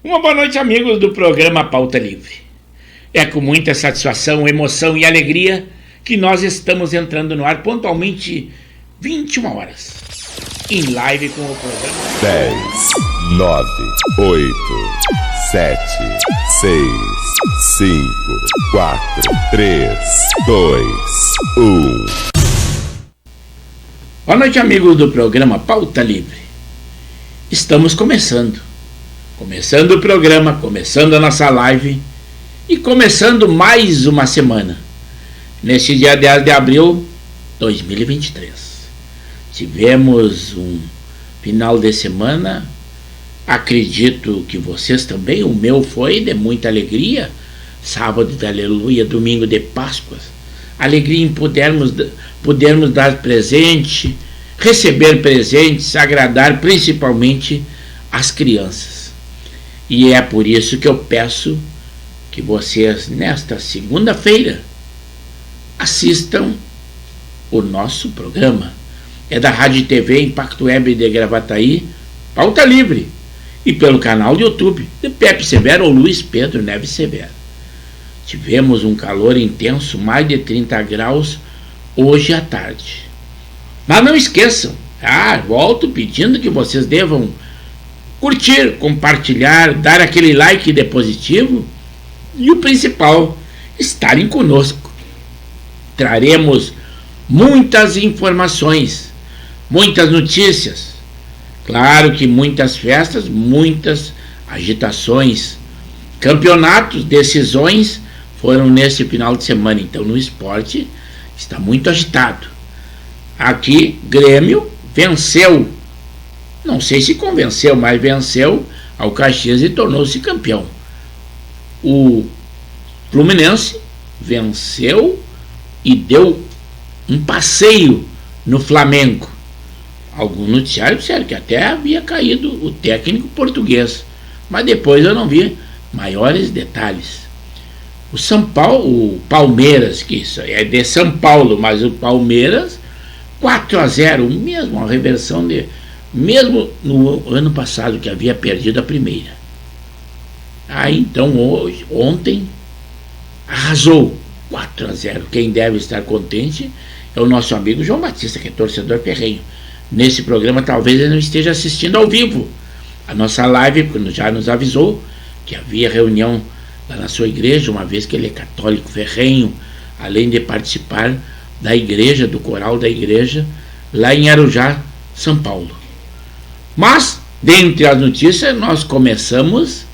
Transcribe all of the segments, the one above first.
Uma boa noite, amigos do programa Pauta Livre. É com muita satisfação, emoção e alegria que nós estamos entrando no ar pontualmente 21 horas. Em live com o programa 10, 9, 8, 7, 6, 5, 4, 3, 2, 1. Boa noite, amigos do programa Pauta Livre. Estamos começando o programa, começando a nossa live e começando mais uma semana. Neste dia 10 de abril de 2023. Tivemos um final de semana, acredito que vocês também, o meu foi de muita alegria. Sábado de aleluia, domingo de Páscoa. Alegria em podermos dar presente, receber presentes, agradar principalmente as crianças. E é por isso que eu peço que vocês, nesta segunda-feira, assistam o nosso programa. É da Rádio e TV Impacto Web de Gravataí, Pauta Livre, e pelo canal do YouTube de Pepe Severo ou Luiz Pedro Neves Severo. Tivemos um calor intenso, mais de 30 graus, hoje à tarde. Mas não esqueçam, volto pedindo que vocês devam curtir, compartilhar, dar aquele like de positivo e o principal, estarem conosco. Traremos muitas informações, muitas notícias, claro que muitas festas, muitas agitações, campeonatos, decisões foram nesse final de semana, então no esporte está muito agitado. Aqui, Grêmio venceu, não sei se convenceu, mas venceu ao Caxias e tornou-se campeão. O Fluminense venceu e deu um passeio no Flamengo. Algum noticiário disseram que até havia caído o técnico português, mas depois eu não vi maiores detalhes. O Palmeiras, que isso é de São Paulo, mas o Palmeiras 4-0, mesmo a reversão de mesmo no ano passado que havia perdido a primeira. Então ontem arrasou 4-0. Quem deve estar contente é o nosso amigo João Batista, que é torcedor ferrenho. Nesse programa talvez ele não esteja assistindo ao vivo a nossa live, porque já nos avisou que havia reunião lá na sua igreja, uma vez que ele é católico ferrenho, além de participar da igreja, do coral da igreja, lá em Arujá, São Paulo. Mas, dentre as notícias, nós começamos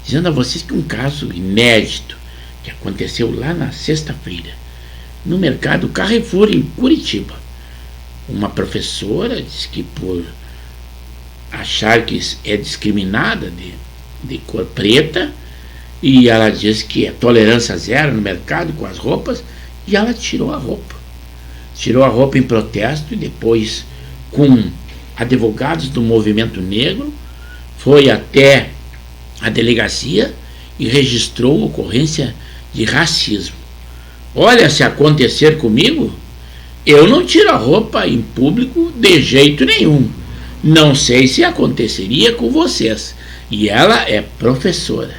dizendo a vocês que um caso inédito que aconteceu lá na sexta-feira, no mercado Carrefour, em Curitiba. Uma professora disse que por achar que é discriminada de cor preta, e ela diz que é tolerância zero no mercado com as roupas, e ela tirou a roupa. Tirou a roupa em protesto e depois, com advogados do movimento negro, foi até a delegacia e registrou ocorrência de racismo. Olha, se acontecer comigo, eu não tiro a roupa em público de jeito nenhum. Não sei se aconteceria com vocês. E ela é professora.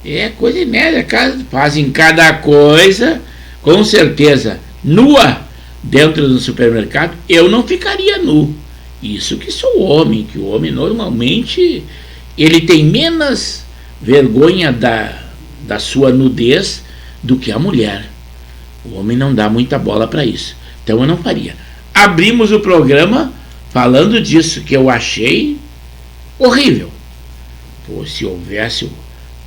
É coisa inédita, fazem cada coisa, com certeza, nua dentro do supermercado. Eu não ficaria nu. Isso que sou homem, que o homem normalmente ele tem menos vergonha da sua nudez do que a mulher. O homem não dá muita bola para isso. Então eu não faria. Abrimos o programa falando disso, que eu achei horrível. Se houvesse o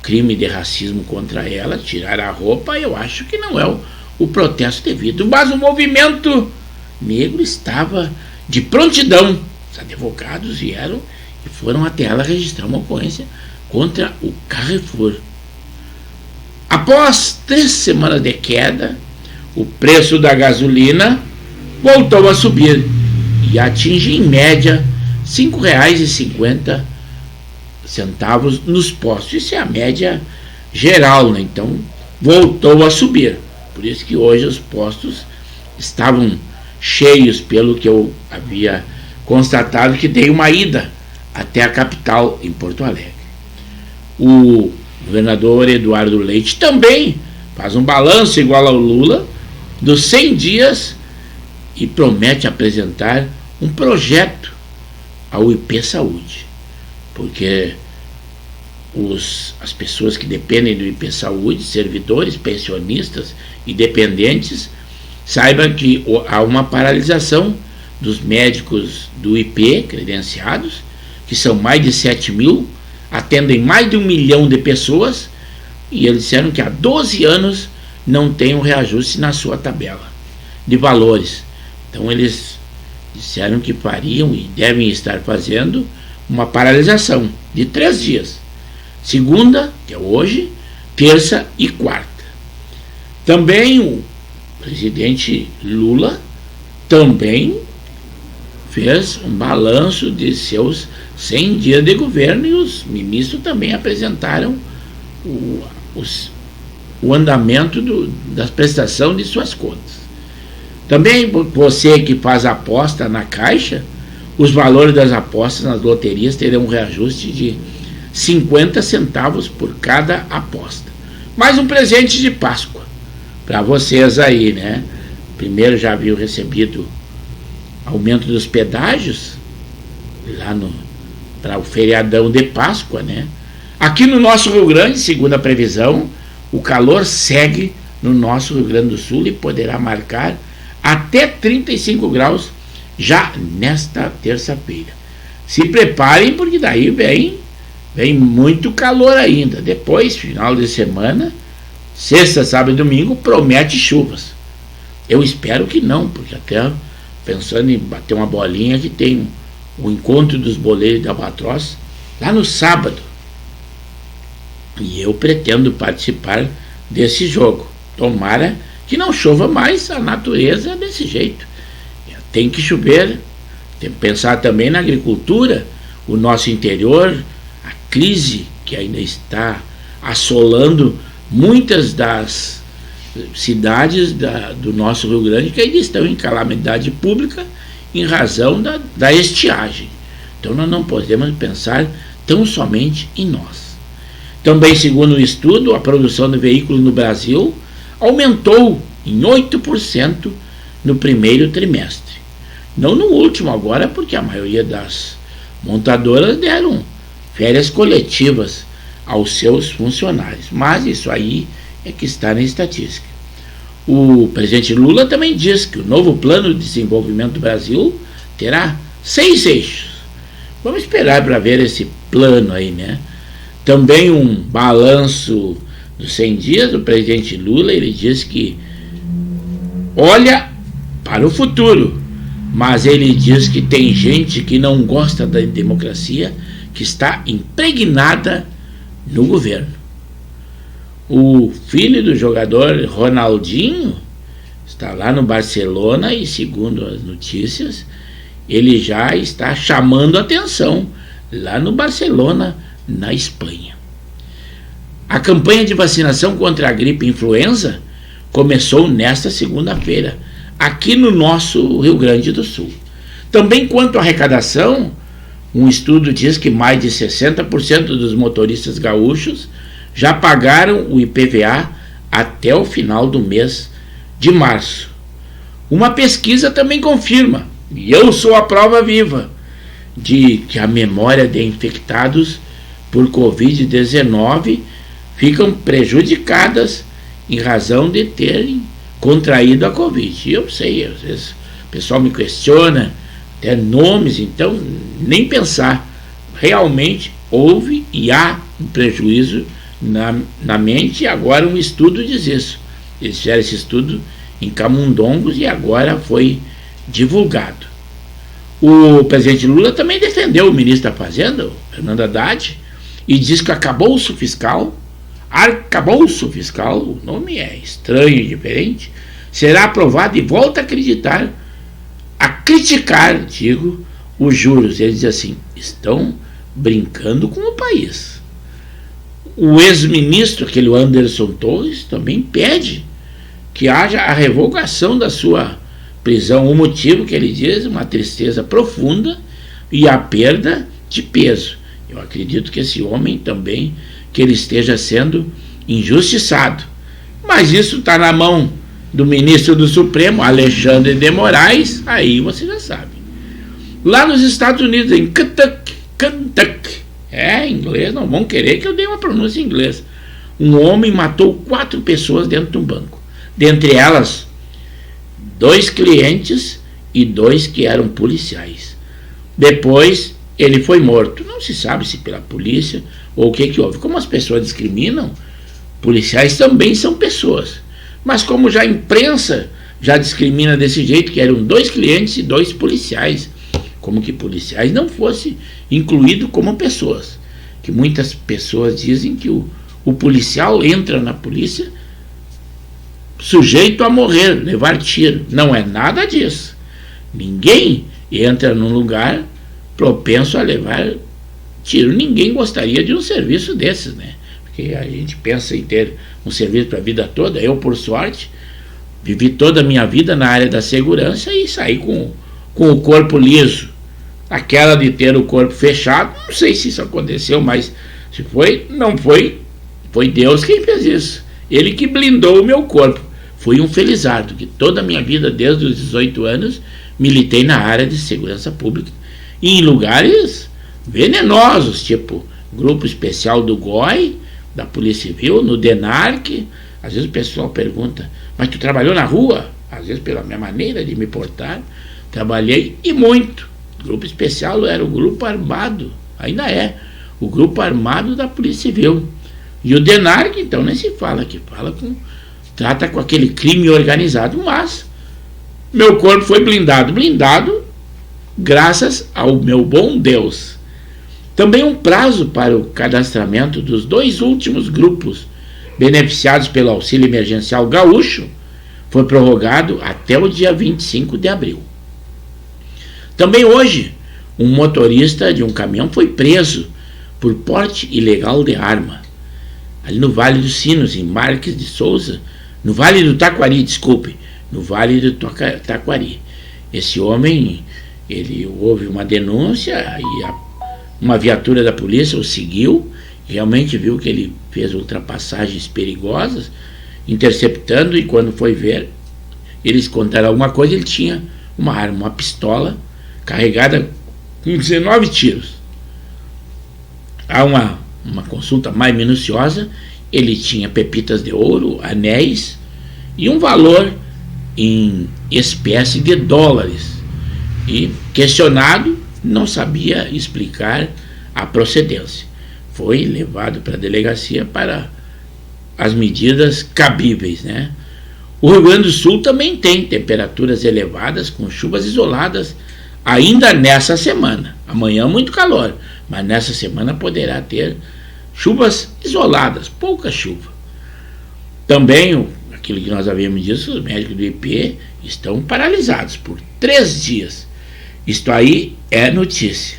crime de racismo contra ela, tirar a roupa, eu acho que não é o protesto devido. Mas o movimento negro estava de prontidão. Os advogados vieram e foram até ela registrar uma ocorrência contra o Carrefour. Após 3 semanas de queda, o preço da gasolina voltou a subir e atinge em média R$ 5,50 nos postos. Isso é a média geral, né? Então voltou a subir. Por isso que hoje os postos estavam cheios, pelo que eu havia constatado, que dei uma ida até a capital, em Porto Alegre. O governador Eduardo Leite também faz um balanço igual ao Lula dos 100 dias e promete apresentar um projeto ao IP Saúde, porque as pessoas que dependem do IP Saúde, servidores, pensionistas e dependentes, saibam que há uma paralisação dos médicos do IP credenciados, que são mais de 7 mil, atendem mais de 1 milhão de pessoas, e eles disseram que há 12 anos não tem um reajuste na sua tabela de valores. Então eles disseram que fariam e devem estar fazendo uma paralisação de 3 dias. Segunda, que é hoje, terça e quarta. Também o presidente Lula também fez um balanço de seus 100 dias de governo, e os ministros também apresentaram o andamento da prestação de suas contas. Também você que faz aposta na Caixa, os valores das apostas nas loterias terão um reajuste de 50 centavos por cada aposta. Mais um presente de Páscoa para vocês aí, né? Primeiro já haviam recebido aumento dos pedágios lá para o feriadão de Páscoa, né? Aqui no nosso Rio Grande, segundo a previsão, o calor segue no nosso Rio Grande do Sul e poderá marcar até 35 graus já nesta terça-feira. Se preparem, porque daí vem muito calor ainda. Depois, final de semana, sexta, sábado e domingo, promete chuvas. Eu espero que não, porque até pensando em bater uma bolinha, que tem o encontro dos boleiros da Albatroz lá no sábado. E eu pretendo participar desse jogo. Tomara que não chova mais, a natureza é desse jeito. Tem que chover, tem que pensar também na agricultura, o nosso interior, a crise que ainda está assolando muitas das cidades do nosso Rio Grande, que ainda estão em calamidade pública em razão da estiagem. Então nós não podemos pensar tão somente em nós. Também, segundo o estudo, a produção de veículos no Brasil aumentou em 8% no primeiro trimestre. Não no último agora, porque a maioria das montadoras deram férias coletivas aos seus funcionários. Mas isso aí é que está na estatística. O presidente Lula também diz que o novo plano de desenvolvimento do Brasil terá 6 eixos. Vamos esperar para ver esse plano aí, né? Também um balanço dos 100 dias do presidente Lula. Ele diz que olha para o futuro, mas ele diz que tem gente que não gosta da democracia, que está impregnada no governo. O filho do jogador Ronaldinho está lá no Barcelona e, segundo as notícias, ele já está chamando atenção lá no Barcelona, na Espanha. A campanha de vacinação contra a gripe influenza começou nesta segunda-feira, aqui no nosso Rio Grande do Sul. Também quanto à arrecadação, um estudo diz que mais de 60% dos motoristas gaúchos já pagaram o IPVA até o final do mês de março. Uma pesquisa também confirma, e eu sou a prova viva, de que a memória de infectados por Covid-19 ficam prejudicadas em razão de terem contraído a Covid. E eu sei, às vezes o pessoal me questiona até nomes, então nem pensar. Realmente houve e há um prejuízo na mente, e agora um estudo diz isso. Eles fizeram esse estudo em Camundongos e agora foi divulgado. O presidente Lula também defendeu o ministro da Fazenda, o Fernando Haddad, e diz que arcabouço fiscal, o nome é estranho e diferente, será aprovado, e volta a criticar, os juros. Ele diz assim: estão brincando com o país. O ex-ministro, aquele Anderson Torres, também pede que haja a revogação da sua prisão. O motivo que ele diz: uma tristeza profunda e a perda de peso. Eu acredito que esse homem também que ele esteja sendo injustiçado. Mas isso está na mão do ministro do Supremo, Alexandre de Moraes, aí você já sabe. Lá nos Estados Unidos, em Kentucky, em inglês, não vão querer que eu dê uma pronúncia em inglês. Um homem matou 4 pessoas dentro de um banco. Dentre elas, 2 clientes e 2 que eram policiais. Depois, ele foi morto. Não se sabe se pela polícia ou o que houve. Como as pessoas discriminam, policiais também são pessoas. Mas como já a imprensa já discrimina desse jeito, que eram 2 clientes e 2 policiais, como que policiais não fossem incluídos como pessoas. Que muitas pessoas dizem que o policial entra na polícia sujeito a morrer, levar tiro. Não é nada disso. Ninguém entra num lugar propenso a levar tiro. Ninguém gostaria de um serviço desses, né? Porque a gente pensa em ter um serviço para a vida toda. Eu, por sorte, vivi toda a minha vida na área da segurança e saí com o corpo liso. Aquela de ter o corpo fechado, não sei se isso aconteceu, mas se foi, não foi. Foi Deus quem fez isso. Ele que blindou o meu corpo. Fui um felizardo, que toda a minha vida, desde os 18 anos, militei na área de segurança pública. E em lugares venenosos, tipo Grupo Especial do GOI, da Polícia Civil, no DENARC. Às vezes o pessoal pergunta, mas tu trabalhou na rua? Às vezes pela minha maneira de me portar, trabalhei e muito. O Grupo Especial era o grupo armado, ainda é, o grupo armado da Polícia Civil. E o DENARC, então, nem se fala, que trata com aquele crime organizado, mas meu corpo foi blindado graças ao meu bom Deus. Também um prazo para o cadastramento dos 2 últimos grupos beneficiados pelo auxílio emergencial gaúcho foi prorrogado até o dia 25 de abril. Também hoje, um motorista de um caminhão foi preso por porte ilegal de arma, ali no Vale dos Sinos, em Marques de Souza, no Vale do Taquari, no Vale do Taquari. Esse homem, houve uma denúncia e uma viatura da polícia o seguiu, realmente viu que ele fez ultrapassagens perigosas, interceptando, e quando foi ver, eles contaram alguma coisa, ele tinha uma arma, uma pistola, carregada com 19 tiros. Há uma consulta mais minuciosa, ele tinha pepitas de ouro, anéis e um valor em espécie de dólares. E, questionado, não sabia explicar a procedência. Foi levado para a delegacia para as medidas cabíveis, né? O Rio Grande do Sul também tem temperaturas elevadas, com chuvas isoladas, ainda nessa semana. Amanhã muito calor, mas nessa semana poderá ter chuvas isoladas, pouca chuva. Também, aquilo que nós havíamos dito, os médicos do IP estão paralisados por 3 dias. Isto aí é notícia.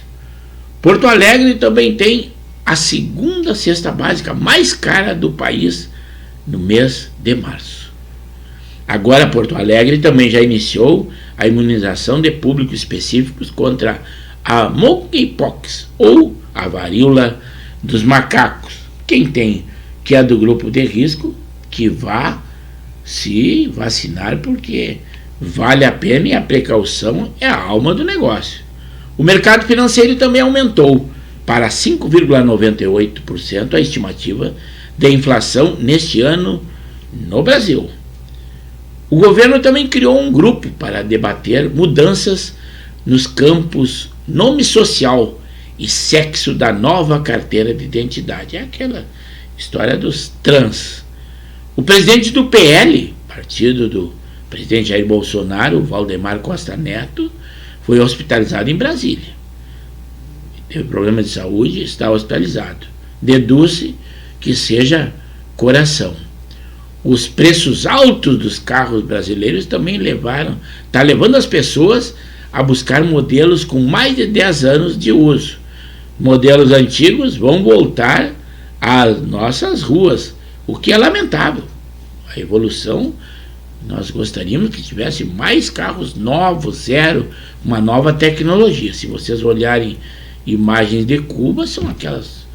Porto Alegre também tem a 2ª cesta básica mais cara do país no mês de março. Agora, Porto Alegre também já iniciou a imunização de públicos específicos contra a monkeypox, ou a varíola dos macacos. Quem tem que é do grupo de risco, que vá se vacinar, porque vale a pena e a precaução é a alma do negócio. O mercado financeiro também aumentou para 5,98% a estimativa de inflação neste ano no Brasil. O governo também criou um grupo para debater mudanças nos campos nome social e sexo da nova carteira de identidade. É aquela história dos trans. O presidente do PL, partido do presidente Jair Bolsonaro, Valdemar Costa Neto, foi hospitalizado em Brasília. Teve problema de saúde, está hospitalizado. Deduz-se que seja coração. Os preços altos dos carros brasileiros também está levando as pessoas a buscar modelos com mais de 10 anos de uso. Modelos antigos vão voltar às nossas ruas, o que é lamentável. A evolução, nós gostaríamos que tivesse mais carros novos, zero, uma nova tecnologia. Se vocês olharem imagens de Cuba, são aquelas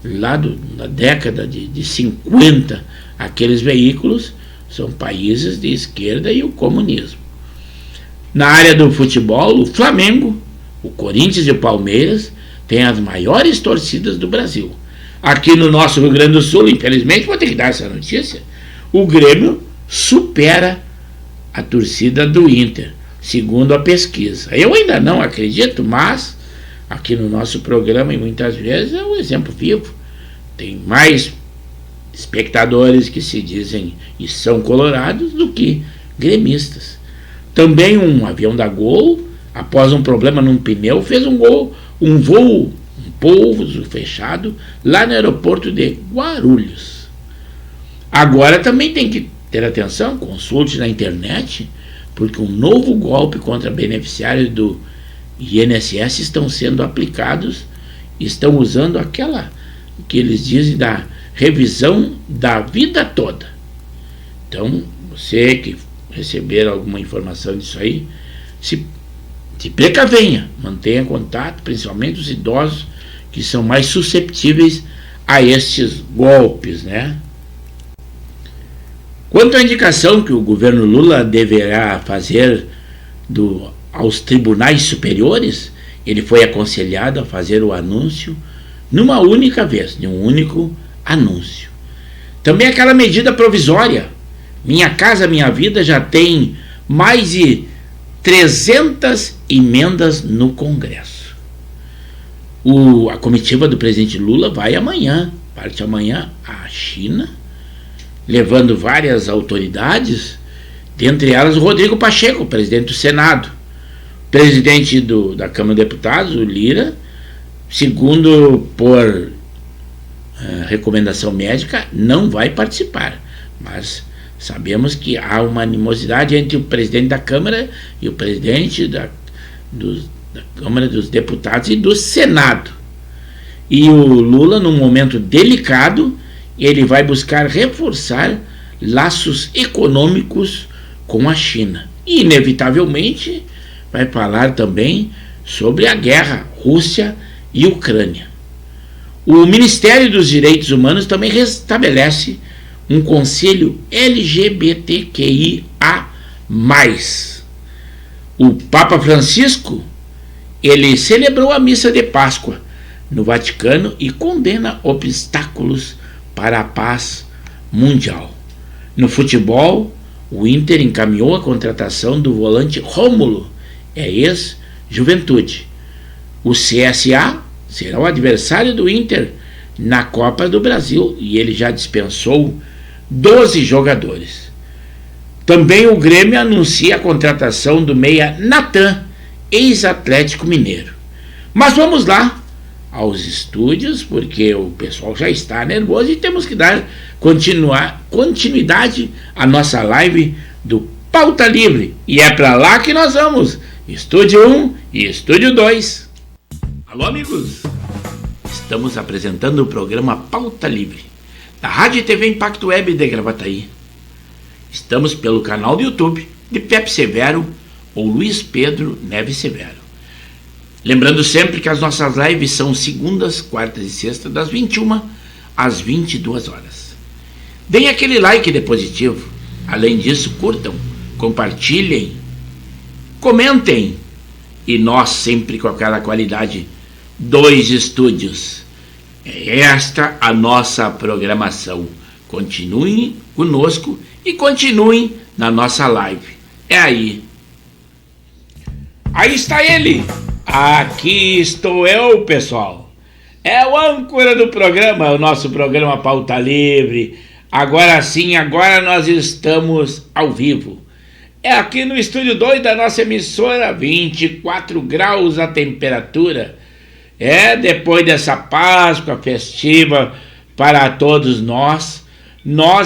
lá na década de 50, aqueles veículos são países de esquerda e o comunismo. Na área do futebol, o Flamengo, o Corinthians e o Palmeiras têm as maiores torcidas do Brasil. Aqui no nosso Rio Grande do Sul, infelizmente, vou ter que dar essa notícia, o Grêmio supera a torcida do Inter, segundo a pesquisa. Eu ainda não acredito, mas aqui no nosso programa, e muitas vezes, é um exemplo vivo. Tem mais espectadores que se dizem e são colorados do que gremistas. Também um avião da Gol, após um problema num pneu, fez um pouso fechado lá no aeroporto de Guarulhos. Agora também tem que ter atenção, consulte na internet, porque um novo golpe contra beneficiários do INSS estão sendo aplicados, estão usando aquela que eles dizem da revisão da vida toda. Então, você que receber alguma informação disso aí, se precavenha, mantenha contato, principalmente os idosos que são mais susceptíveis a estes golpes, né? Quanto à indicação que o governo Lula deverá fazer aos tribunais superiores, ele foi aconselhado a fazer o anúncio numa única vez, de um único anúncio. Também aquela medida provisória, Minha Casa Minha Vida, já tem mais de 300 emendas no Congresso. A comitiva do presidente Lula parte amanhã à China, levando várias autoridades, dentre elas o Rodrigo Pacheco, presidente do Senado, presidente da Câmara de Deputados, o Lira, segundo por recomendação médica, não vai participar, mas sabemos que há uma animosidade entre o presidente da Câmara e o presidente da Câmara dos Deputados e do Senado. E o Lula, num momento delicado, ele vai buscar reforçar laços econômicos com a China. E, inevitavelmente, vai falar também sobre a guerra Rússia e Ucrânia. O Ministério dos Direitos Humanos também restabelece um conselho LGBTQIA+. O Papa Francisco, ele celebrou a missa de Páscoa no Vaticano e condena obstáculos para a paz mundial. No futebol, o Inter encaminhou a contratação do volante Rômulo, ex-Juventude. O CSA será o adversário do Inter na Copa do Brasil e ele já dispensou 12 jogadores. Também o Grêmio anuncia a contratação do meia Natan, ex-Atlético Mineiro. Mas vamos lá aos estúdios, porque o pessoal já está nervoso e temos que dar continuidade à nossa live do Pauta Livre. E é para lá que nós vamos. Estúdio 1 e Estúdio 2. Alô, amigos! Estamos apresentando o programa Pauta Livre, da Rádio e TV Impacto Web de Gravataí. Estamos pelo canal do YouTube de Pepe Severo ou Luiz Pedro Neves Severo. Lembrando sempre que as nossas lives são segundas, quartas e sextas, das 21 às 22 horas. Deem aquele like de positivo. Além disso, curtam, compartilhem, comentem. E nós sempre com aquela qualidade, 2 estúdios. É esta a nossa programação. Continuem conosco e continuem na nossa live. É aí. Aí está ele. Aqui estou eu, pessoal. É o âncora do programa, o nosso programa Pauta Livre. Agora sim, agora nós estamos ao vivo. É aqui no Estúdio 2 da nossa emissora, 24 graus a temperatura. Depois dessa Páscoa festiva para todos nós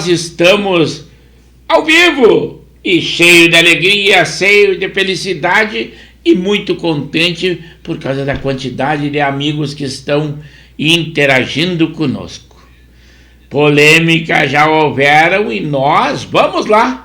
estamos ao vivo e cheio de alegria, cheio de felicidade e muito contente por causa da quantidade de amigos que estão interagindo conosco. Polêmica já houveram e nós vamos lá.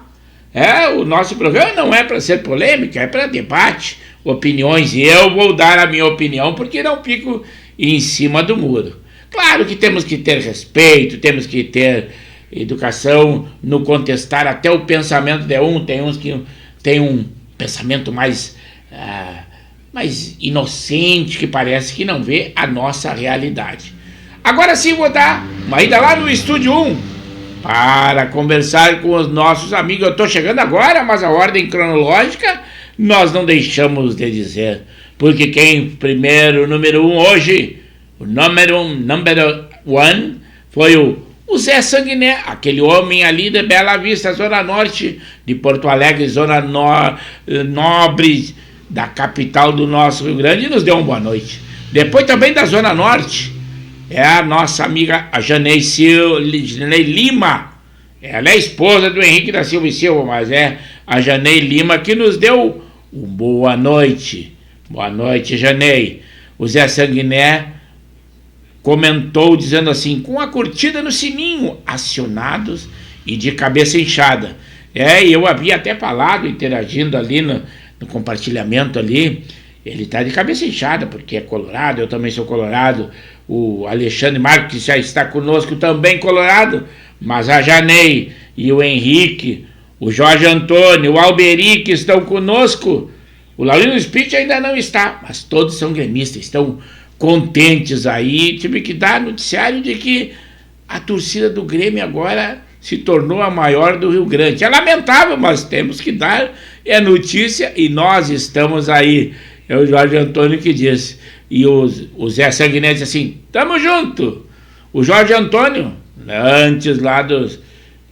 O nosso programa não é para ser polêmica, é para debate, opiniões, e eu vou dar a minha opinião porque não fico em cima do muro. Claro que temos que ter respeito, temos que ter educação no contestar até o pensamento de um. Tem uns que tem um pensamento mais inocente, que parece que não vê a nossa realidade. Agora sim vou dar uma ida lá no Estúdio 1 para conversar com os nossos amigos. Eu estou chegando agora, mas a ordem cronológica nós não deixamos de dizer, porque quem primeiro, número 1 hoje, o number one, foi o Zé Sanguiné, aquele homem ali de Bela Vista, zona norte de Porto Alegre, zona nobre da capital do nosso Rio Grande, e nos deu uma boa noite. Depois também da zona norte, é a nossa amiga a Janei Lima. Ela é esposa do Henrique da Silva e Silva, mas é a Janei Lima que nos deu uma boa noite. Boa noite, Janei. O Zé Sanguiné comentou dizendo assim: com a curtida no sininho, acionados e de cabeça inchada. E eu havia até falado, interagindo ali no compartilhamento ali, ele está de cabeça inchada, porque é colorado, eu também sou colorado, o Alexandre Marques já está conosco também colorado, mas a Janei e o Henrique, o Jorge Antônio, o Alberi que estão conosco, o Laurino Spitz ainda não está, mas todos são gremistas, estão contentes aí. Tive que dar noticiário de que a torcida do Grêmio agora se tornou a maior do Rio Grande. É lamentável, mas temos que dar notícia, e nós estamos aí. É o Jorge Antônio que disse. E o Zé Sanguiné disse assim: tamo junto. O Jorge Antônio, antes lá dos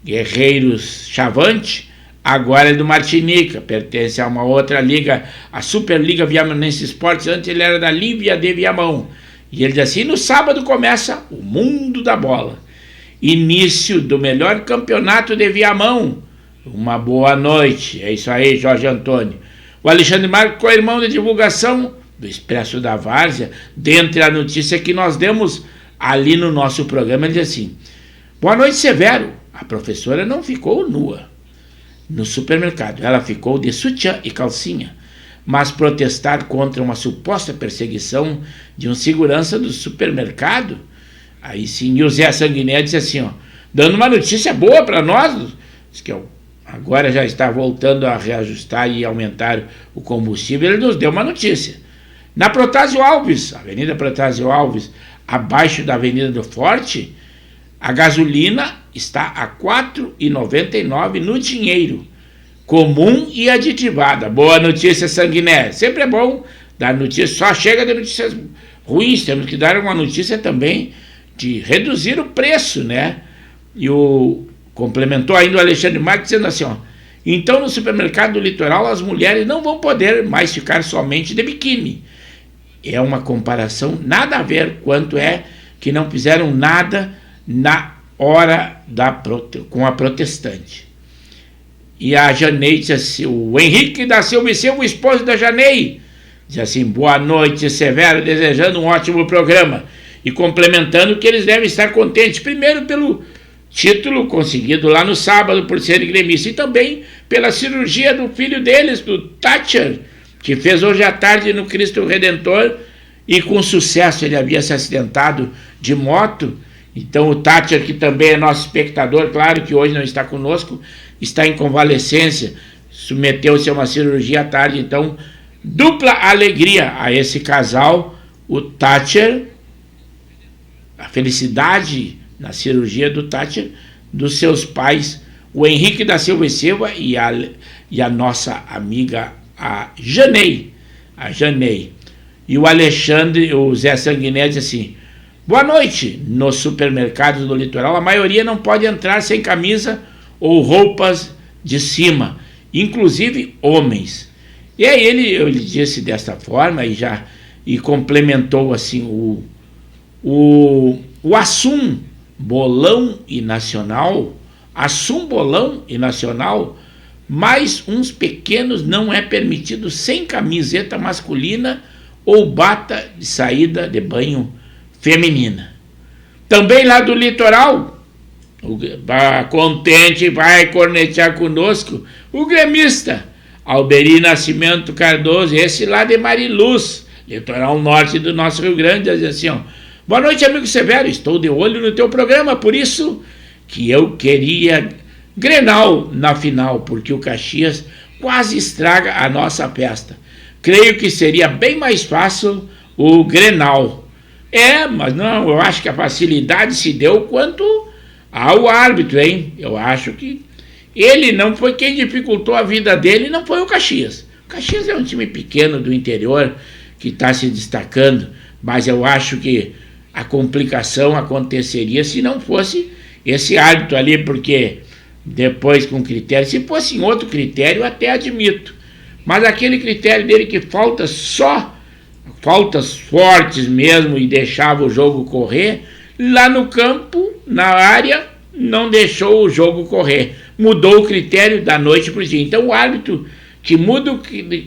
Guerreiros Chavante, agora é do Martinica, pertence a uma outra liga, a Superliga Viamonense Esportes. Antes ele era da Lívia de Viamão. E ele diz assim: no sábado começa o mundo da bola. Início do melhor campeonato de Viamão. Uma boa noite. É isso aí, Jorge Antônio. O Alexandre Marques, co-irmão de divulgação do Expresso da Várzea, dentre a notícia que nós demos ali no nosso programa, ele diz assim: boa noite, Severo. A professora não ficou nua no supermercado, ela ficou de sutiã e calcinha, mas protestar contra uma suposta perseguição de um segurança do supermercado, aí sim. E o Zé Sanguiné disse assim, dando uma notícia boa para nós, diz que agora já está voltando a reajustar e aumentar o combustível. Ele nos deu uma notícia. Na Protásio Alves, Avenida Protásio Alves, abaixo da Avenida do Forte, a gasolina está a R$ 4,99 no dinheiro, comum e aditivada. Boa notícia, Sanguiné. Sempre é bom dar notícias, só chega de notícias ruins, temos que dar uma notícia também de reduzir o preço, né? E complementou ainda o Alexandre Marques dizendo assim, então no supermercado do litoral as mulheres não vão poder mais ficar somente de biquíni. É uma comparação nada a ver, quanto é que não fizeram nada na hora com a protestante. E a Janei disse assim, o Henrique da Silva e Silva, o esposo da Janei, diz assim: boa noite, Severo, desejando um ótimo programa, e complementando que eles devem estar contentes, primeiro pelo título conseguido lá no sábado por ser gremista, e também pela cirurgia do filho deles, do Thatcher, que fez hoje à tarde no Cristo Redentor, e com sucesso. Ele havia se acidentado de moto. Então o Thatcher, que também é nosso espectador, claro que hoje não está conosco, está em convalescência, submeteu-se a uma cirurgia à tarde. Então, dupla alegria a esse casal, o Thatcher, a felicidade na cirurgia do Thatcher, dos seus pais, o Henrique da Silva e Silva e a nossa amiga, a Janei. E o Alexandre, o Zé Sanguiné disse assim: boa noite. Nos supermercados do litoral, a maioria não pode entrar sem camisa ou roupas de cima, inclusive homens. E aí ele disse desta forma e complementou assim: o Assum Bolão e Nacional, mais uns pequenos não é permitido sem camiseta masculina ou bata de saída de banho feminina. Também lá do litoral, contente, vai cornetear conosco o gremista Alberi Nascimento Cardoso, esse lá de Mariluz, litoral norte do nosso Rio Grande, diz assim: Boa noite, amigo Severo. Estou de olho no teu programa, por isso que eu queria Grenal na final, porque o Caxias quase estraga a nossa festa. Creio que seria bem mais fácil o Grenal. Mas não, eu acho que a facilidade se deu quanto ao árbitro, hein? Eu acho que ele não foi quem dificultou a vida dele, não foi o Caxias. O Caxias é um time pequeno do interior que está se destacando, mas eu acho que a complicação aconteceria se não fosse esse árbitro ali, porque depois com critério, se fosse em outro critério, até admito, mas aquele critério dele que falta só faltas fortes mesmo e deixava o jogo correr, lá no campo, na área, não deixou o jogo correr, mudou o critério da noite para o dia. Então o árbitro que muda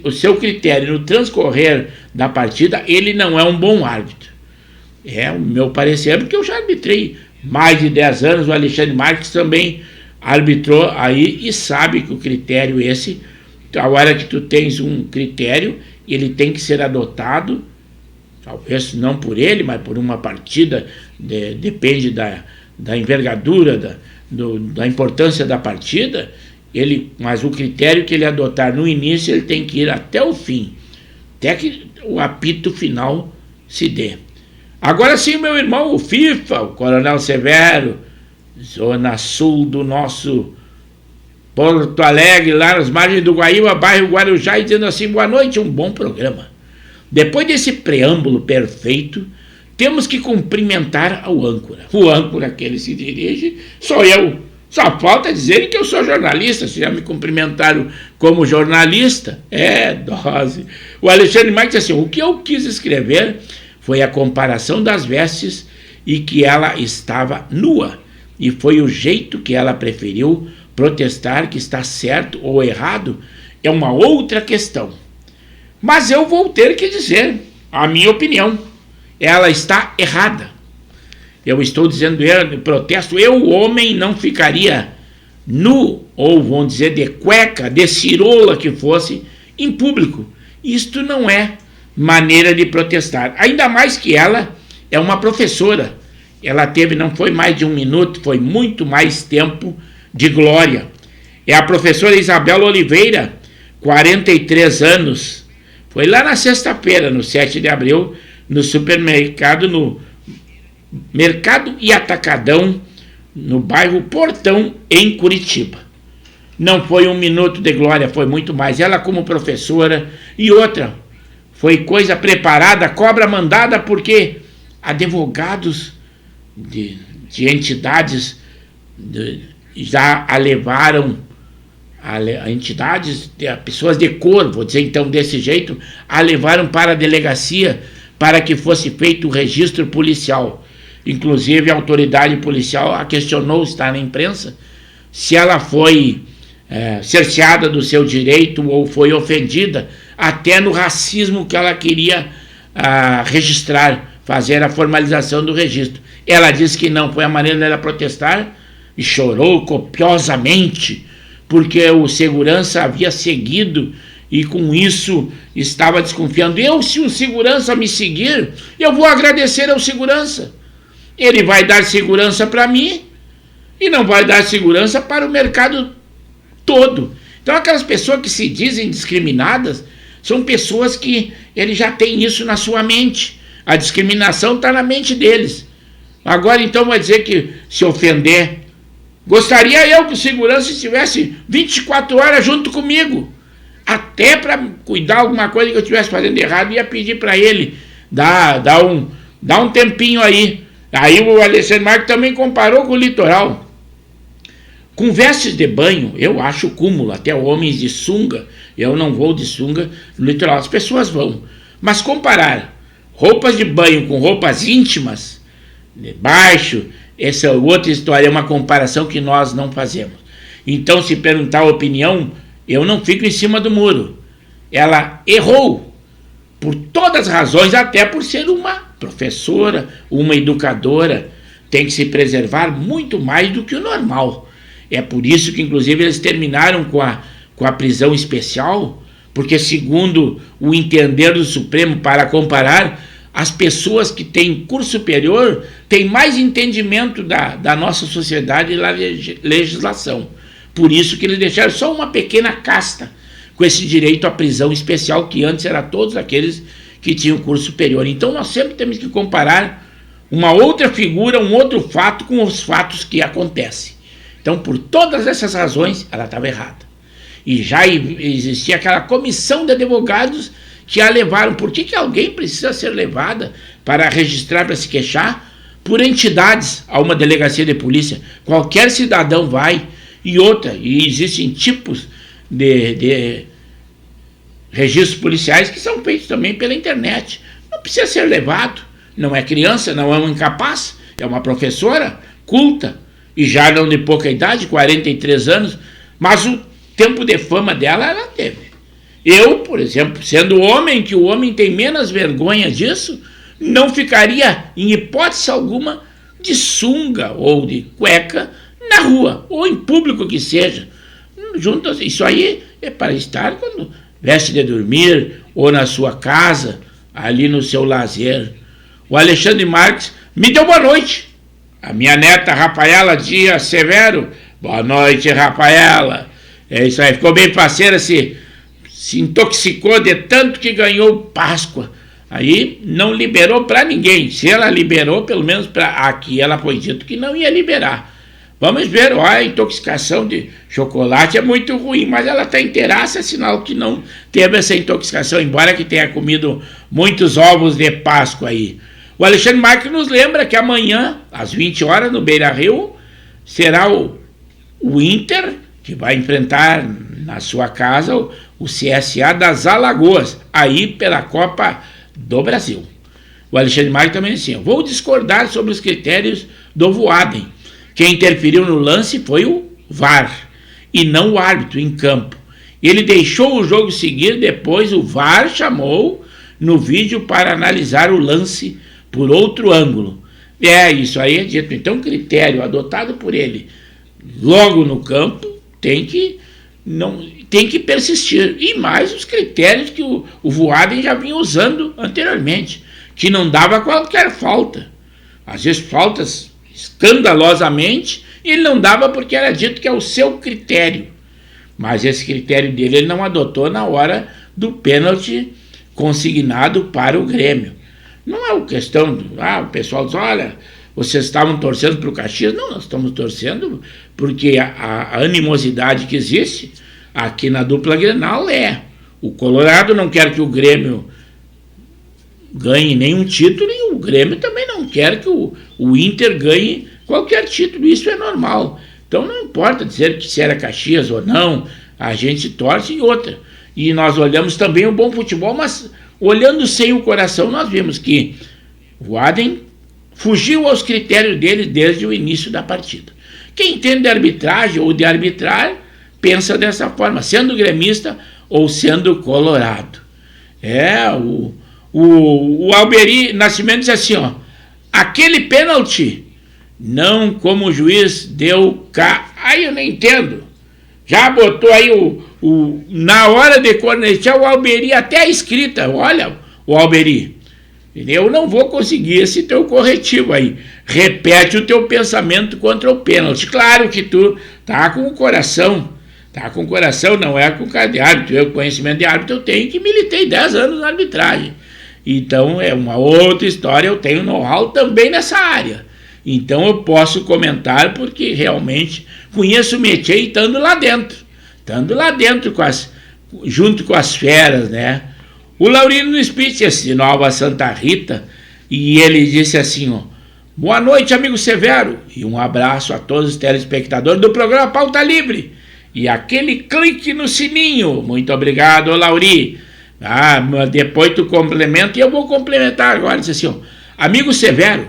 o seu critério no transcorrer da partida, ele não é um bom árbitro. É o meu parecer, porque eu já arbitrei mais de 10 anos, o Alexandre Marques também arbitrou aí e sabe que o critério esse, a hora que tu tens um critério, ele tem que ser adotado, talvez não por ele, mas por uma partida, depende da envergadura, da importância da partida, mas o critério que ele adotar no início, ele tem que ir até o fim, até que o apito final se dê. Agora sim, meu irmão, o FIFA, o Coronel Severo, zona sul do nosso Porto Alegre, lá nas margens do Guaíba, bairro Guarujá, dizendo assim: boa noite, um bom programa. Depois desse preâmbulo perfeito, temos que cumprimentar ao âncora. O âncora que ele se dirige sou eu. Só falta dizerem que eu sou jornalista, se já me cumprimentaram como jornalista. Dose. O Alexandre Marques disse assim: o que eu quis escrever foi a comparação das vestes e que ela estava nua. E foi o jeito que ela preferiu protestar, que está certo ou errado, é uma outra questão. Mas eu vou ter que dizer a minha opinião. Ela está errada. Eu estou dizendo, eu protesto, eu, homem, não ficaria nu, ou vamos dizer de cueca, de cirola que fosse, em público. Isto não é maneira de protestar. Ainda mais que ela é uma professora. Ela teve, não foi mais de 1 minuto, foi muito mais tempo de glória. É a professora Isabela Oliveira, 43 anos. Foi lá na sexta-feira, no 7 de abril, no supermercado, no Mercado e Atacadão, no bairro Portão, em Curitiba. Não foi 1 minuto de glória, foi muito mais. Ela como professora e outra, foi coisa preparada, cobra mandada, porque advogados de entidades já a levaram, a entidades, pessoas de cor, vou dizer então desse jeito, a levaram para a delegacia para que fosse feito o registro policial. Inclusive a autoridade policial a questionou, está na imprensa, se ela foi cerceada do seu direito ou foi ofendida, até no racismo que ela queria registrar, fazer a formalização do registro. Ela disse que não, foi a maneira dela protestar e chorou copiosamente, porque o segurança havia seguido e com isso estava desconfiando. Se o segurança me seguir, eu vou agradecer ao segurança. Ele vai dar segurança para mim e não vai dar segurança para o mercado todo. Então aquelas pessoas que se dizem discriminadas são pessoas que ele já tem isso na sua mente. A discriminação está na mente deles. Agora então vai dizer que se ofender. Gostaria eu que o segurança estivesse 24 horas junto comigo. Até para cuidar alguma coisa que eu estivesse fazendo errado, ia pedir para ele dar um tempinho aí. Aí o Alexandre Marques também comparou com o litoral. Com vestes de banho, eu acho cúmulo, até homens de sunga, eu não vou de sunga no litoral, as pessoas vão. Mas comparar roupas de banho com roupas íntimas, de baixo, essa é outra história, é uma comparação que nós não fazemos. Então, se perguntar a opinião, eu não fico em cima do muro. Ela errou, por todas as razões, até por ser uma professora, uma educadora, tem que se preservar muito mais do que o normal. É por isso que, inclusive, eles terminaram com a prisão especial, porque, segundo o entender do Supremo, para comparar as pessoas que têm curso superior têm mais entendimento da nossa sociedade e da legislação. Por isso que eles deixaram só uma pequena casta com esse direito à prisão especial, que antes era todos aqueles que tinham curso superior. Então nós sempre temos que comparar uma outra figura, um outro fato com os fatos que acontecem. Então, por todas essas razões, ela estava errada. E já existia aquela comissão de advogados que a levaram. Por que alguém precisa ser levada para registrar, para se queixar? Por entidades a uma delegacia de polícia. Qualquer cidadão vai. E outra, e existem tipos de registros policiais que são feitos também pela internet. Não precisa ser levado. Não é criança, não é um incapaz, é uma professora culta, e já não de pouca idade, 43 anos, mas o tempo de fama dela ela teve. Eu, por exemplo, sendo homem, que o homem tem menos vergonha disso, não ficaria, em hipótese alguma, de sunga ou de cueca na rua, ou em público que seja. Junto, isso aí é para estar quando veste de dormir, ou na sua casa, ali no seu lazer. O Alexandre Marques me deu boa noite. A minha neta Rafaela Dias Severo. Boa noite, Rafaela. É isso aí, ficou bem parceira, se intoxicou de tanto que ganhou Páscoa. Aí não liberou para ninguém. Se ela liberou, pelo menos para aqui ela foi dito que não ia liberar. Vamos ver, ó, a intoxicação de chocolate é muito ruim, mas ela está inteiraça, é sinal que não teve essa intoxicação, embora que tenha comido muitos ovos de Páscoa aí. O Alexandre Marques nos lembra que amanhã, às 20 horas, no Beira-Rio, será o Inter, que vai enfrentar na sua casa o CSA das Alagoas, aí pela Copa do Brasil. O Alexandre Marques também disse assim: vou discordar sobre os critérios do Voaden. Quem interferiu no lance foi o VAR, e não o árbitro em campo. Ele deixou o jogo seguir, depois o VAR chamou no vídeo para analisar o lance por outro ângulo. Isso aí é dito. Então, o critério adotado por ele logo no campo tem que persistir. E mais os critérios que o Voaden já vinha usando anteriormente, que não dava qualquer falta. Às vezes faltas escandalosamente, e ele não dava porque era dito que é o seu critério. Mas esse critério dele ele não adotou na hora do pênalti consignado para o Grêmio. Não é uma questão o pessoal diz, olha, vocês estavam torcendo para o Caxias. Não, nós estamos torcendo porque a animosidade que existe aqui na dupla Grenal o Colorado não quer que o Grêmio ganhe nenhum título, e o Grêmio também não quer que o Inter ganhe qualquer título. Isso é normal. Então não importa dizer que se era Caxias ou não, a gente torce. E outra, e nós olhamos também o bom futebol, mas olhando sem o coração, nós vimos que o Voaden fugiu aos critérios dele desde o início da partida. Quem entende de arbitragem ou de arbitrar pensa dessa forma, sendo gremista ou sendo colorado. O Alberi Nascimento diz assim, aquele pênalti, não como o juiz deu cá. Aí eu não entendo. Já botou aí na hora de cornetear o Alberi, até a escrita. Olha, o Alberi, eu não vou conseguir esse teu corretivo aí. Repete o teu pensamento contra o pênalti. Claro que tu tá com o coração. Não é com o cara de árbitro. Eu, conhecimento de árbitro, eu tenho, que militei 10 anos na arbitragem. Então é uma outra história, eu tenho know-how também nessa área. Então eu posso comentar porque realmente conheço o métier e estando lá dentro, junto com as feras, né? O Laurino Spitz, de Nova Santa Rita, e ele disse assim, boa noite, amigo Severo, e um abraço a todos os telespectadores do programa Pauta Livre, e aquele clique no sininho. Muito obrigado, Lauri. Depois tu complementa e eu vou complementar agora. Diz assim, amigo Severo,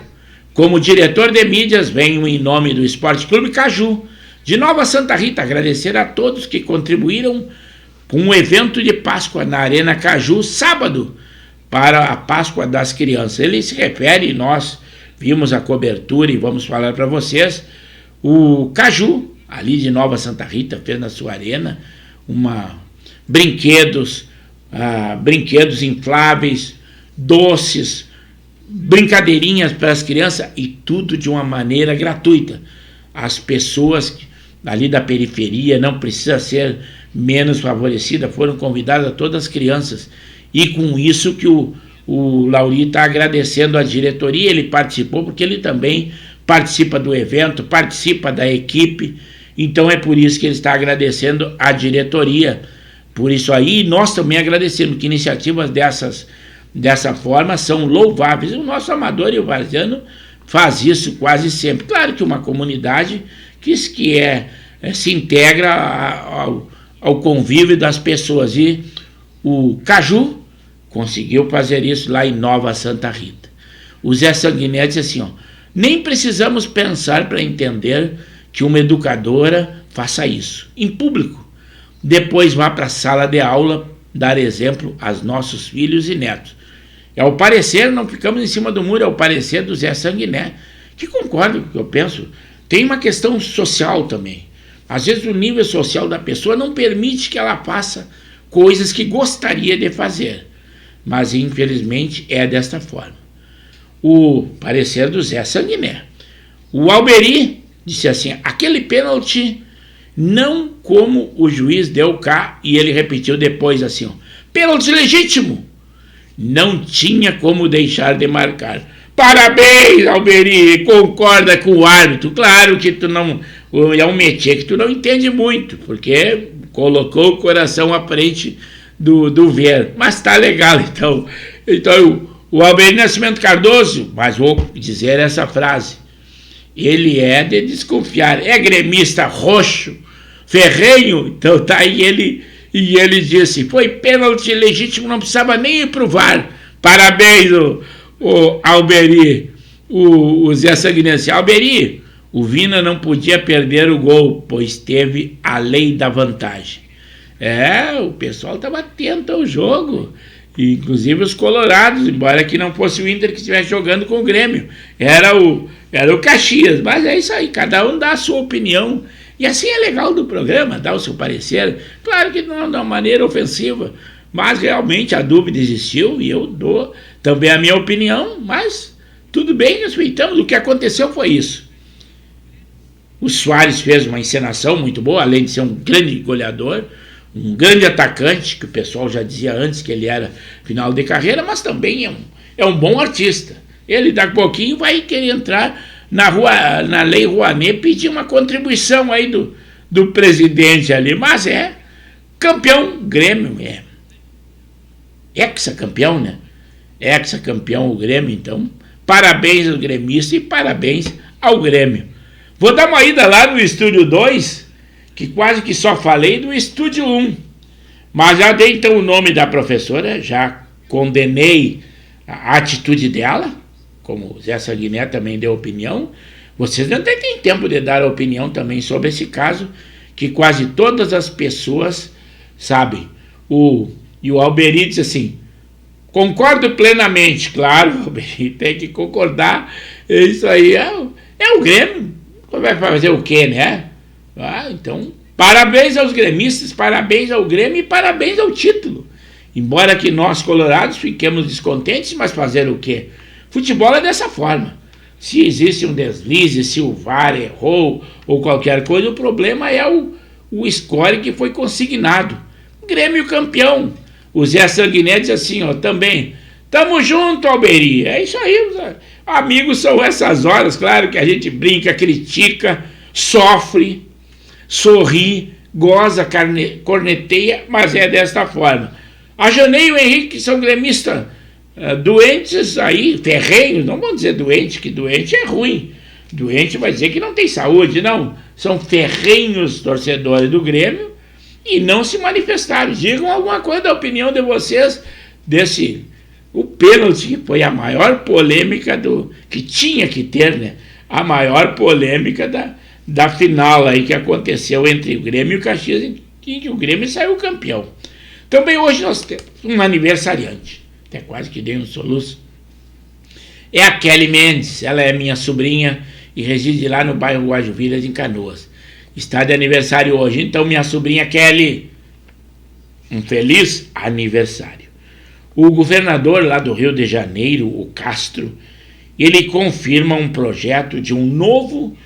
como diretor de mídias, venho em nome do Esporte Clube Caju, de Nova Santa Rita, agradecer a todos que contribuíram com o evento de Páscoa na Arena Caju, sábado, para a Páscoa das Crianças. Ele se refere, nós vimos a cobertura e vamos falar para vocês, o Caju, ali de Nova Santa Rita, fez na sua arena brinquedos infláveis, doces, brincadeirinhas para as crianças e tudo de uma maneira gratuita. As pessoas ali da periferia, não precisa ser menos favorecida, foram convidadas todas as crianças. E com isso que o Lauri está agradecendo a diretoria, ele participou porque ele também participa do evento, participa da equipe, então é por isso que ele está agradecendo a diretoria. Por isso aí, nós também agradecemos que iniciativas dessa forma são louváveis. O nosso amador e o varziano faz isso quase sempre. Claro que uma comunidade que se integra ao convívio das pessoas. E o Caju conseguiu fazer isso lá em Nova Santa Rita. O Zé Sanguiné disse assim, ó, nem precisamos pensar para entender que uma educadora faça isso em público. Depois vá para a sala de aula dar exemplo aos nossos filhos e netos. É o parecer, não ficamos em cima do muro, é o parecer do Zé Sanguiné, que concordo com o que eu penso. Tem uma questão social também. Às vezes o nível social da pessoa não permite que ela faça coisas que gostaria de fazer. Mas infelizmente é desta forma. O parecer do Zé Sanguiné. O Alberi disse assim, aquele pênalti não como o juiz deu cá, e ele repetiu depois assim, ó, pênalti legítimo, não tinha como deixar de marcar. Parabéns, Alberi, concorda com o árbitro. Claro que tu não, é um métier que tu não entende muito, porque colocou o coração à frente do ver, mas tá legal. Então o Alberi Nascimento Cardoso, mas vou dizer essa frase, ele é de desconfiar, é gremista roxo, ferrenho, então tá aí e ele disse, foi pênalti legítimo, não precisava nem ir pro VAR. Parabéns, o Alberi, o Zé Sanguinense. Alberi, o Vina não podia perder o gol, pois teve a lei da vantagem. O pessoal estava atento ao jogo, inclusive os colorados, embora que não fosse o Inter que estivesse jogando com o Grêmio, era o Caxias, mas é isso aí, cada um dá a sua opinião, e assim é legal do programa, dar o seu parecer, claro que não de uma maneira ofensiva, mas realmente a dúvida existiu, e eu dou também a minha opinião, mas tudo bem, respeitamos, o que aconteceu foi isso. O Soares fez uma encenação muito boa, além de ser um grande goleador, um grande atacante, que o pessoal já dizia antes que ele era final de carreira, mas também é um bom artista. Ele daqui a pouquinho vai querer entrar na Lei Rouanet, pedir uma contribuição aí do presidente ali, mas é campeão Grêmio, ex-campeão, né? Ex-campeão o Grêmio, então parabéns ao gremista e parabéns ao Grêmio. Vou dar uma ida lá no Estúdio 2, que quase que só falei do Estúdio 1, mas já dei então o nome da professora, já condenei a atitude dela, como o Zé Sanguiné também deu opinião. Vocês não têm tempo de dar opinião também sobre esse caso, que quase todas as pessoas sabem. E o Alberi disse assim, concordo plenamente. Claro, o Alberi tem que concordar, isso aí é o Grêmio, vai fazer o quê, né? Então, parabéns aos gremistas, parabéns ao Grêmio e parabéns ao título. Embora que nós, colorados, fiquemos descontentes, mas fazer o quê? Futebol é dessa forma. Se existe um deslize, se o VAR errou ou qualquer coisa, o problema é o score que foi consignado. Grêmio campeão. O Zé Sanguiné diz assim, ó, também, tamo junto, Alberi. É isso aí, amigos são essas horas, claro que a gente brinca, critica, sofre, sorri, goza, corneteia, mas é desta forma. A Janei e o Henrique são gremistas doentes aí, ferrenhos, não vamos dizer doente, que doente é ruim. Doente vai dizer que não tem saúde, não. São ferrenhos torcedores do Grêmio e não se manifestaram. Digam alguma coisa da opinião de vocês o pênalti, que foi a maior polêmica que tinha que ter, né? A maior polêmica da final aí que aconteceu entre o Grêmio e o Caxias, em que o Grêmio saiu campeão. Também hoje nós temos um aniversariante, até quase que dei um soluço. É a Kelly Mendes, ela é minha sobrinha e reside lá no bairro Guajuvilas, em Canoas. Está de aniversário hoje, então minha sobrinha Kelly, um feliz aniversário. o governador lá do Rio de Janeiro, o Castro, ele confirma um projeto de um novo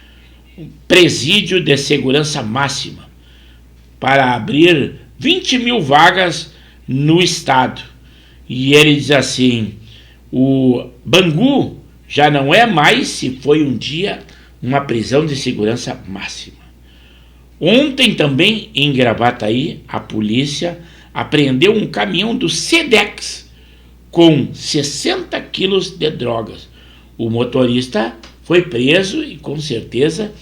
presídio de segurança máxima para abrir 20 mil vagas no estado. E ele diz assim: o Bangu já não é mais, se foi um dia, uma prisão de segurança máxima. Ontem também, em Gravataí, a polícia apreendeu um caminhão do Sedex com 60 quilos de drogas. O motorista foi preso e, com certeza,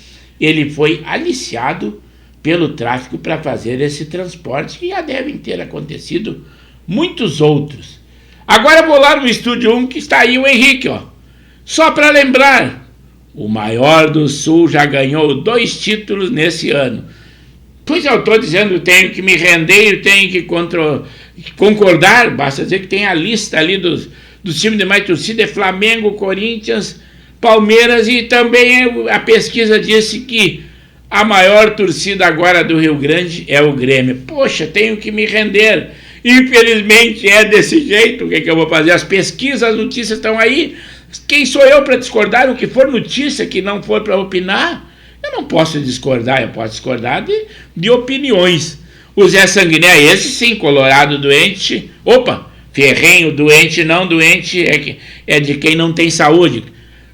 ele foi aliciado pelo tráfico para fazer esse transporte, que já devem ter acontecido muitos outros. Agora vou lá no Estúdio 1, que está aí o Henrique, ó. Só para lembrar, o maior do Sul já ganhou 2 títulos nesse ano. Pois eu estou dizendo, tenho que me render, tenho que concordar, basta dizer que tem a lista ali dos times de mais torcida, é Flamengo, Corinthians, Palmeiras, e também a pesquisa disse que a maior torcida agora do Rio Grande é o Grêmio. Poxa, tenho que me render. Infelizmente é desse jeito, o que eu vou fazer? As pesquisas, as notícias estão aí. Quem sou eu para discordar? O que for notícia, que não for para opinar, eu não posso discordar, eu posso discordar de opiniões. O Zé Sanguiné, esse sim, colorado doente, ferrenho doente, não doente, é de quem não tem saúde.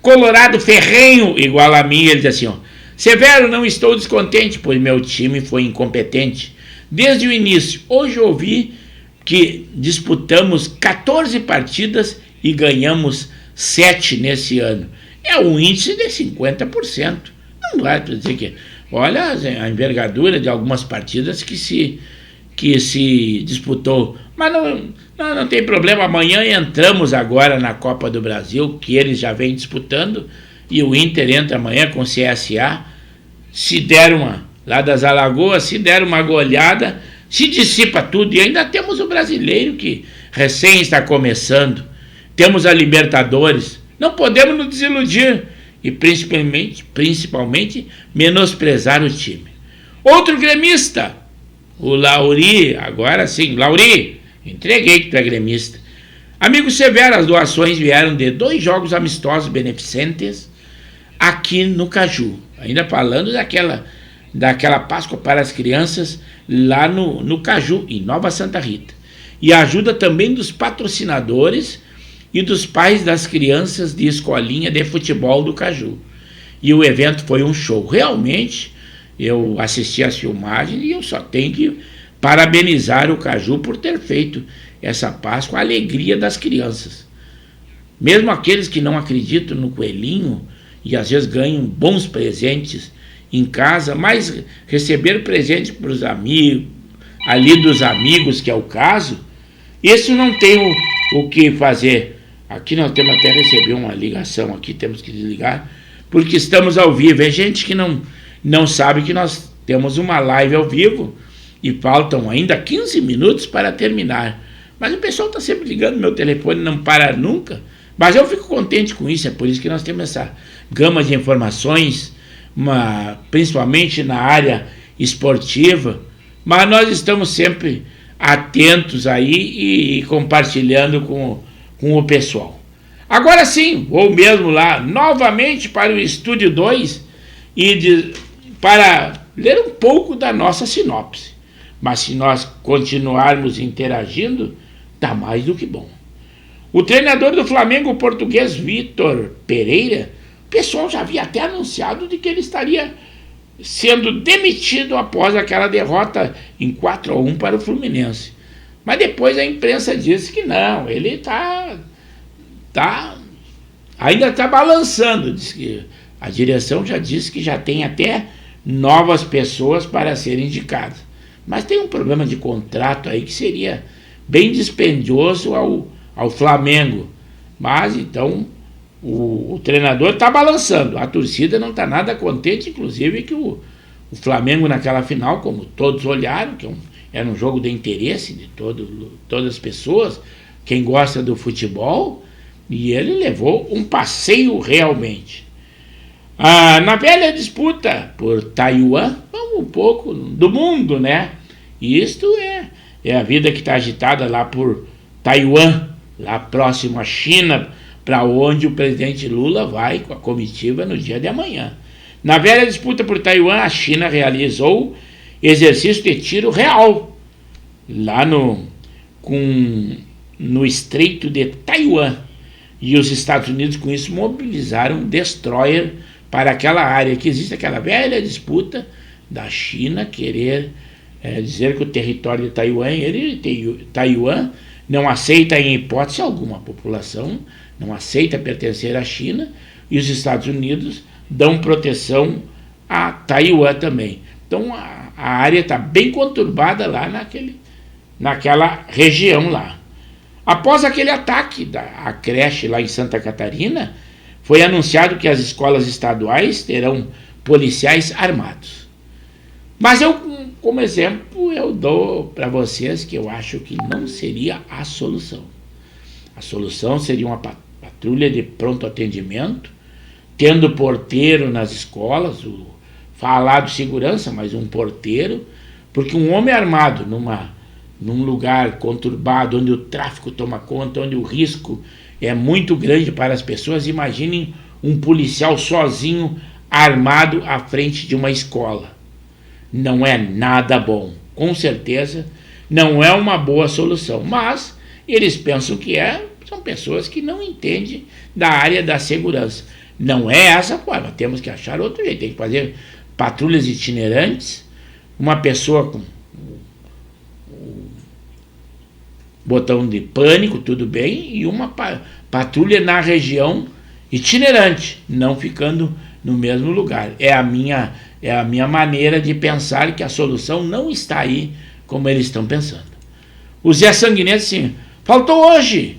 Colorado ferrenho, igual a mim, ele diz assim, ó: Severo, não estou descontente, pois meu time foi incompetente desde o início. Hoje ouvi que disputamos 14 partidas e ganhamos 7 nesse ano. É um índice de 50%. Não vai dizer que... Olha a envergadura de algumas partidas que se disputou. Mas não tem problema. Amanhã entramos agora na Copa do Brasil, que eles já vêm disputando, e o Inter entra amanhã com o CSA. Se der lá das Alagoas, se der uma goleada, se dissipa tudo. E ainda temos o brasileiro, que recém está começando. Temos a Libertadores. Não podemos nos desiludir. E principalmente menosprezar o time. Outro gremista, o Lauri, agora sim, Lauri, entreguei que tu é gremista. Amigo Severo, as doações vieram de 2 jogos amistosos beneficentes aqui no Caju. Ainda falando daquela Páscoa para as crianças lá no Caju, em Nova Santa Rita. E a ajuda também dos patrocinadores e dos pais das crianças de escolinha de futebol do Caju. E o evento foi um show. Realmente, eu assisti às filmagens e eu só tenho que parabenizar o Caju por ter feito essa Páscoa a alegria das crianças. Mesmo aqueles que não acreditam no coelhinho e às vezes ganham bons presentes em casa, mas receber presente para os amigos, ali dos amigos, que é o caso, isso não tem o que fazer. Aqui nós temos até receber uma ligação aqui, temos que desligar, porque estamos ao vivo. É gente que não sabe que nós temos uma live ao vivo e faltam ainda 15 minutos para terminar. Mas o pessoal está sempre ligando, meu telefone não para nunca. Mas eu fico contente com isso, é por isso que nós temos essa gama de informações, principalmente na área esportiva. Mas nós estamos sempre atentos aí e compartilhando com o pessoal. Agora sim, vou mesmo lá novamente para o Estúdio 2 para ler um pouco da nossa sinopse. Mas se nós continuarmos interagindo, está mais do que bom. O treinador do Flamengo, o português Vitor Pereira, o pessoal já havia até anunciado de que ele estaria sendo demitido após aquela derrota em 4-1 para o Fluminense. Mas depois a imprensa disse que não, ele ainda está balançando. Diz que a direção já disse que já tem até novas pessoas para serem indicadas. Mas tem um problema de contrato aí que seria bem dispendioso ao Flamengo. Mas então o treinador está balançando. A torcida não está nada contente, inclusive que o Flamengo naquela final, como todos olharam, que era um jogo de interesse de todas as pessoas, quem gosta do futebol, e ele levou um passeio realmente. Na velha disputa por Taiwan, vamos um pouco do mundo, né? E isto é a vida que está agitada lá por Taiwan, lá próximo à China, para onde o presidente Lula vai com a comitiva no dia de amanhã. Na velha disputa por Taiwan, a China realizou exercício de tiro real lá no Estreito de Taiwan. E os Estados Unidos, com isso, mobilizaram um destroyer para aquela área que existe, aquela velha disputa da China querer dizer que o território de Taiwan não aceita em hipótese alguma, a população não aceita pertencer à China, e os Estados Unidos dão proteção a Taiwan também. Então a área está bem conturbada lá naquela região lá. Após aquele ataque à creche lá em Santa Catarina, foi anunciado que as escolas estaduais terão policiais armados. Mas como exemplo, eu dou para vocês que eu acho que não seria a solução. A solução seria uma patrulha de pronto atendimento, tendo porteiro nas escolas, falar de segurança, mas um porteiro, porque um homem armado num lugar conturbado, onde o tráfico toma conta, onde o risco é muito grande para as pessoas, imaginem um policial sozinho, armado à frente de uma escola. Não é nada bom, com certeza não é uma boa solução, mas eles pensam que são pessoas que não entendem da área da segurança. Não é essa forma, temos que achar outro jeito, tem que fazer patrulhas itinerantes, uma pessoa com botão de pânico, tudo bem, e uma patrulha na região itinerante, não ficando no mesmo lugar. É a minha maneira de pensar que a solução não está aí como eles estão pensando. O Zé Sanguinetti, assim, faltou hoje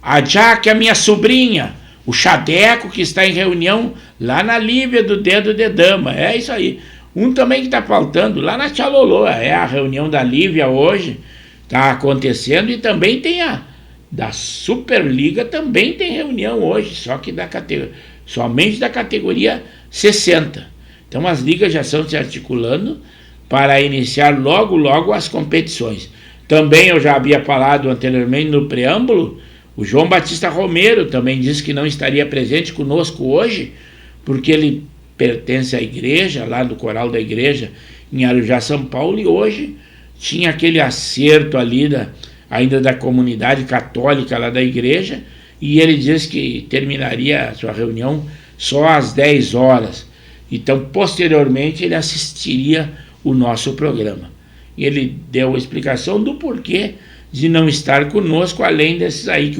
a Jaque, a minha sobrinha, o Chadeco, que está em reunião lá na Lívia do Dedo de Dama. É isso aí. Um também que está faltando lá na Tchalolô, é a reunião da Lívia hoje, está acontecendo, e também tem da Superliga, também tem reunião hoje, só que somente da categoria 60. Então as ligas já estão se articulando para iniciar logo as competições. Também eu já havia falado anteriormente no preâmbulo, o João Batista Romero também disse que não estaria presente conosco hoje, porque ele pertence à igreja, lá do coral da igreja em Arujá, São Paulo, e hoje tinha aquele acerto ali ainda da comunidade católica lá da igreja, e ele disse que terminaria a sua reunião só às 10 horas. Então, posteriormente, ele assistiria o nosso programa. E ele deu a explicação do porquê de não estar conosco, além desses aí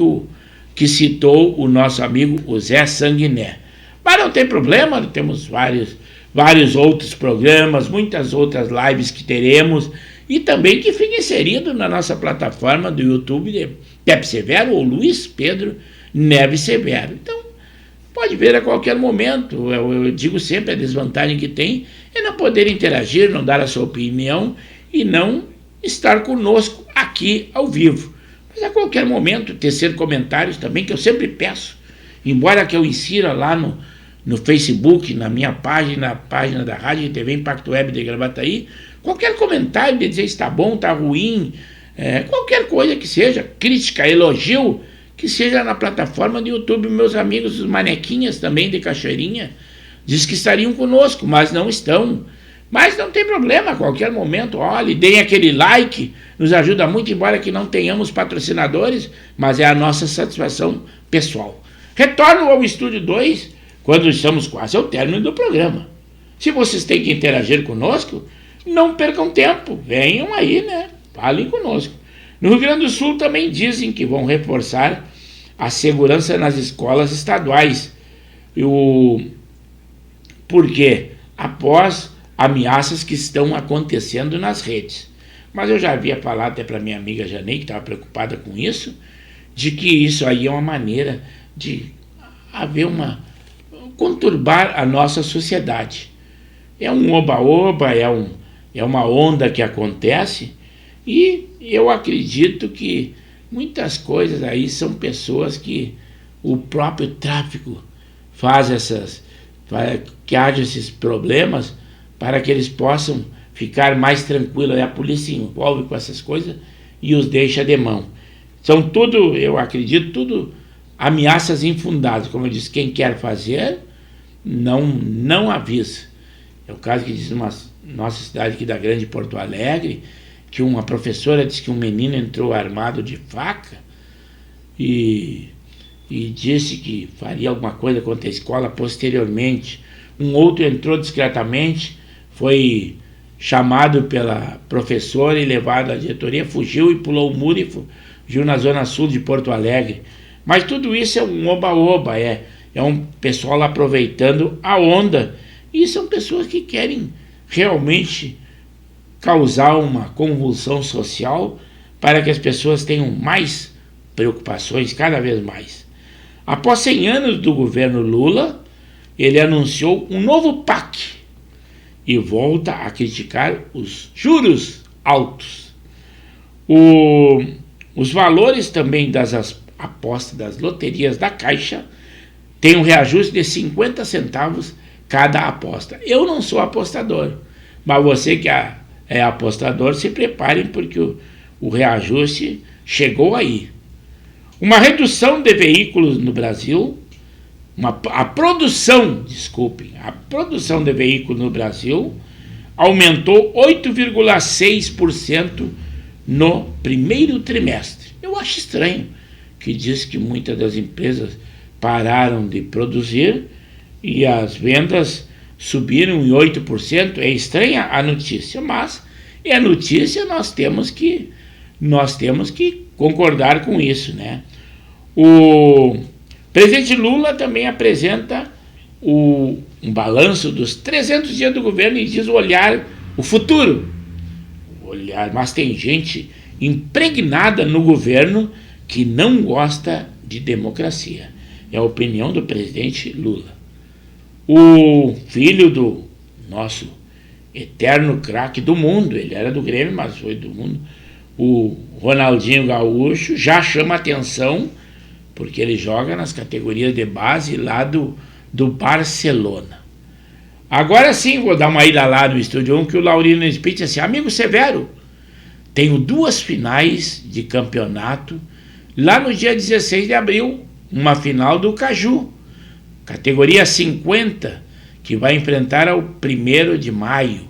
que citou o nosso amigo o Zé Sanguiné. Mas não tem problema, temos vários outros programas, muitas outras lives que teremos, e também que fica inserido na nossa plataforma do YouTube de Pepe Severo ou Luiz Pedro Neves Severo. Então, pode ver a qualquer momento. Eu digo sempre, a desvantagem que tem é não poder interagir, não dar a sua opinião e não estar conosco aqui ao vivo. Mas a qualquer momento, tecer comentários também, que eu sempre peço, embora que eu insira lá no Facebook, na minha página, na página da Rádio e TV Impacto Web de Gravataí, qualquer comentário de dizer está bom, está ruim, qualquer coisa que seja, crítica, elogio, que seja na plataforma do YouTube. Meus amigos, os manequinhas também de Cachoeirinha, diz que estariam conosco, mas não estão. Mas não tem problema, a qualquer momento, olhe, deem aquele like, nos ajuda muito, embora que não tenhamos patrocinadores, mas é a nossa satisfação pessoal. Retorno ao Estúdio 2, quando estamos quase ao término do programa. Se vocês têm que interagir conosco, não percam tempo, venham aí, né? Falem conosco. No Rio Grande do Sul também dizem que vão reforçar a segurança nas escolas estaduais. Por quê? Após ameaças que estão acontecendo nas redes. Mas eu já havia falado até para minha amiga Janei, que estava preocupada com isso, de que isso aí é uma maneira de haver conturbar a nossa sociedade. É um oba-oba, é uma onda que acontece, e eu acredito que muitas coisas aí são pessoas que o próprio tráfico faz que haja esses problemas para que eles possam ficar mais tranquilos. A polícia se envolve com essas coisas e os deixa de mão. São tudo, eu acredito, tudo ameaças infundadas. Como eu disse, quem quer fazer, não avisa. É o caso que diz numa nossa cidade aqui da Grande Porto Alegre, que uma professora disse que um menino entrou armado de faca e disse que faria alguma coisa contra a escola posteriormente. Um outro entrou discretamente, foi chamado pela professora e levado à diretoria, fugiu e pulou o muro e fugiu na zona sul de Porto Alegre. Mas tudo isso é um oba-oba, é um pessoal aproveitando a onda, e são pessoas que querem realmente causar uma convulsão social para que as pessoas tenham mais preocupações, cada vez mais. Após 100 anos do governo Lula, ele anunciou um novo PAC e volta a criticar os juros altos. Os valores também das apostas das loterias da Caixa têm um reajuste de 50 centavos cada aposta. Eu não sou apostador, mas você que é apostador, se preparem porque o reajuste chegou aí. Uma redução de veículos no Brasil, a produção de veículos no Brasil aumentou 8,6% no primeiro trimestre. Eu acho estranho que diz que muitas das empresas pararam de produzir e as vendas subiram em 8%. É estranha a notícia, mas é notícia, nós temos que concordar com isso, né? O presidente Lula também apresenta um balanço dos 300 dias do governo e diz olhar o futuro. Mas tem gente impregnada no governo que não gosta de democracia. É a opinião do presidente Lula. O filho do nosso eterno craque do mundo, ele era do Grêmio, mas foi do mundo, o Ronaldinho Gaúcho, já chama atenção porque ele joga nas categorias de base lá do Barcelona. Agora sim, vou dar uma ida lá no Estúdio 1, que o Laurino Spitz disse assim: amigo Severo, tenho 2 finais de campeonato, lá no dia 16 de abril, uma final do Caju, categoria 50, que vai enfrentar ao 1º de maio,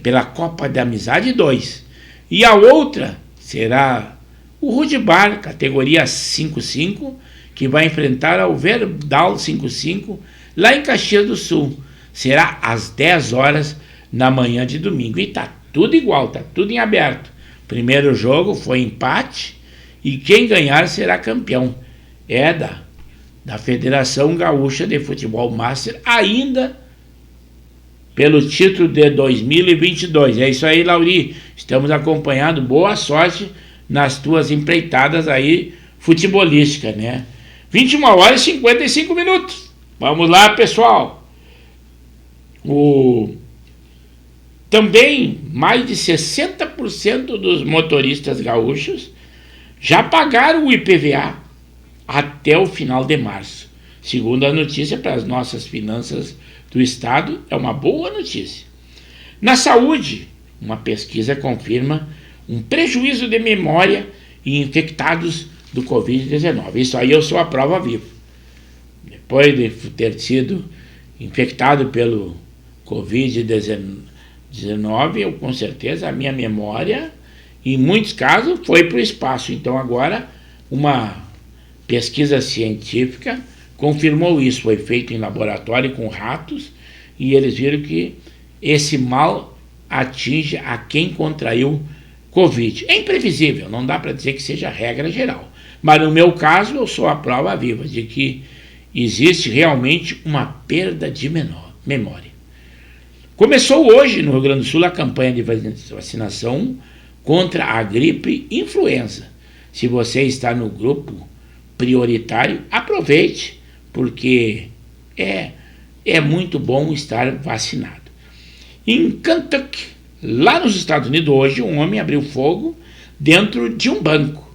pela Copa da Amizade 2. E a outra será o Rudibar, categoria 55, que vai enfrentar ao Verdal 55, lá em Caxias do Sul. Será às 10 horas na manhã de domingo. E tá tudo igual, tá tudo em aberto. Primeiro jogo foi empate e quem ganhar será campeão. É da Federação Gaúcha de Futebol Master, ainda pelo título de 2022. É isso aí, Lauri. Estamos acompanhando. Boa sorte nas tuas empreitadas aí futebolísticas, né? 21 horas e 55 minutos. Vamos lá, pessoal. Também mais de 60% dos motoristas gaúchos já pagaram o IPVA até o final de março. Segundo a notícia, para as nossas finanças do Estado, é uma boa notícia. Na saúde, uma pesquisa confirma um prejuízo de memória em infectados do Covid-19. Isso aí eu sou a prova viva. Depois de ter sido infectado pelo Covid-19, eu com certeza a minha memória, em muitos casos, foi para o espaço. Então agora uma pesquisa científica confirmou isso. Foi feito em laboratório com ratos e eles viram que esse mal atinge a quem contraiu Covid. É imprevisível, não dá para dizer que seja regra geral. Mas no meu caso, eu sou a prova viva de que existe realmente uma perda de memória. Começou hoje no Rio Grande do Sul a campanha de vacinação contra a gripe influenza. Se você está no grupo prioritário, aproveite, porque é muito bom estar vacinado. Em Kentucky, lá nos Estados Unidos, hoje um homem abriu fogo dentro de um banco.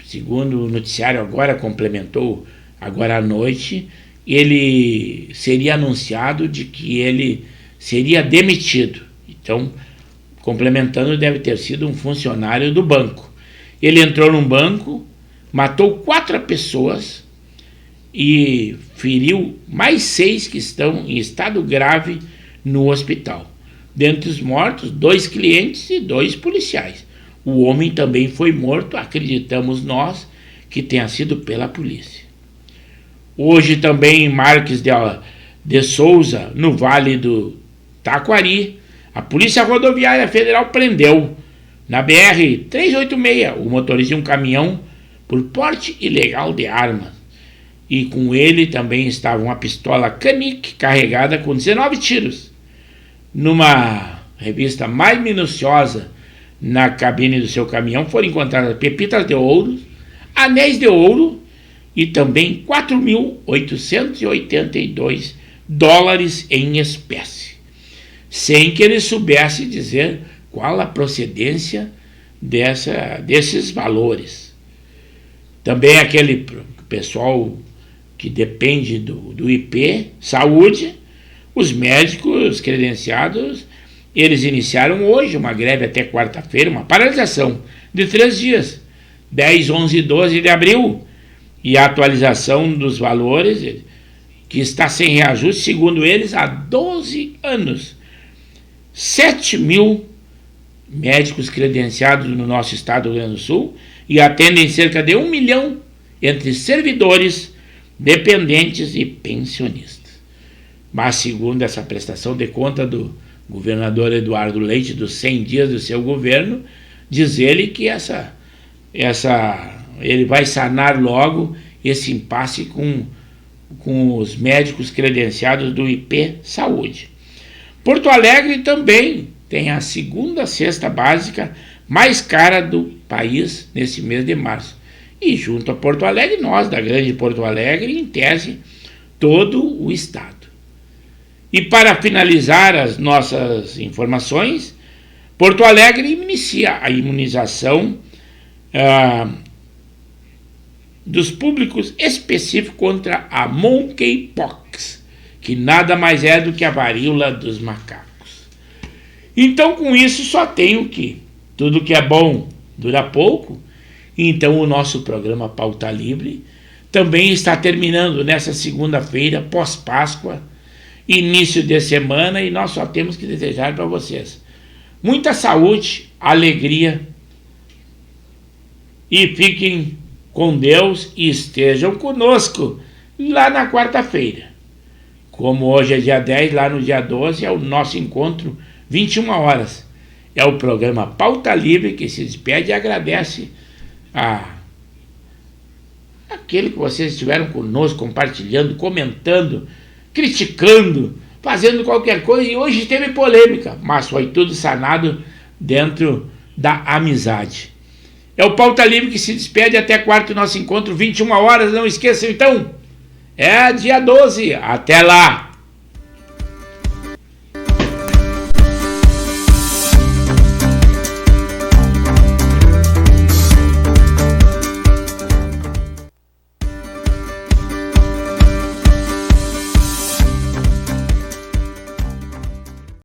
Segundo o noticiário agora complementou, agora à noite, ele seria anunciado de que ele seria demitido. Então, complementando, deve ter sido um funcionário do banco. Ele entrou num banco, matou 4 pessoas e feriu mais 6 que estão em estado grave no hospital. Dentre os mortos, 2 clientes e 2 policiais. O homem também foi morto, acreditamos nós, que tenha sido pela polícia. Hoje também em Marques de Souza, no Vale do Taquari, a Polícia Rodoviária Federal prendeu na BR-386 o motorista de um caminhão por porte ilegal de armas. E com ele também estava uma pistola Canic carregada com 19 tiros. Numa revista mais minuciosa, na cabine do seu caminhão foram encontradas pepitas de ouro, anéis de ouro e também 4.882 dólares em espécie, sem que ele soubesse dizer qual a procedência desses valores. Também aquele pessoal que depende do IP, saúde, os médicos credenciados, eles iniciaram hoje uma greve até quarta-feira, uma paralisação de 3 dias, 10, 11 e 12 de abril, e a atualização dos valores, que está sem reajuste, segundo eles, há 12 anos. 7 mil médicos credenciados no nosso estado do Rio Grande do Sul e atendem cerca de 1 milhão entre servidores, dependentes e pensionistas. Mas, segundo essa prestação de conta do governador Eduardo Leite, dos 100 dias do seu governo, diz ele que ele vai sanar logo esse impasse com os médicos credenciados do IP Saúde. Porto Alegre também tem a segunda cesta básica mais cara do país nesse mês de março. E junto a Porto Alegre, nós da Grande Porto Alegre, em tese, todo o estado. E para finalizar as nossas informações, Porto Alegre inicia a imunização dos públicos específicos contra a monkeypox, que nada mais é do que a varíola dos macacos. Então, com isso, só tenho que tudo que é bom dura pouco. Então, o nosso programa Pauta Livre também está terminando nessa segunda-feira, pós-Páscoa, início de semana, e nós só temos que desejar para vocês muita saúde, alegria, e fiquem com Deus e estejam conosco lá na quarta-feira. Como hoje é dia 10, lá no dia 12 é o nosso encontro, 21 horas. É o programa Pauta Livre que se despede e agradece aquele que vocês estiveram conosco, compartilhando, comentando, criticando, fazendo qualquer coisa. E hoje teve polêmica, mas foi tudo sanado dentro da amizade. É o Pauta Livre que se despede até quarta, nosso encontro, 21 horas. Não esqueçam então, é dia 12. Até lá!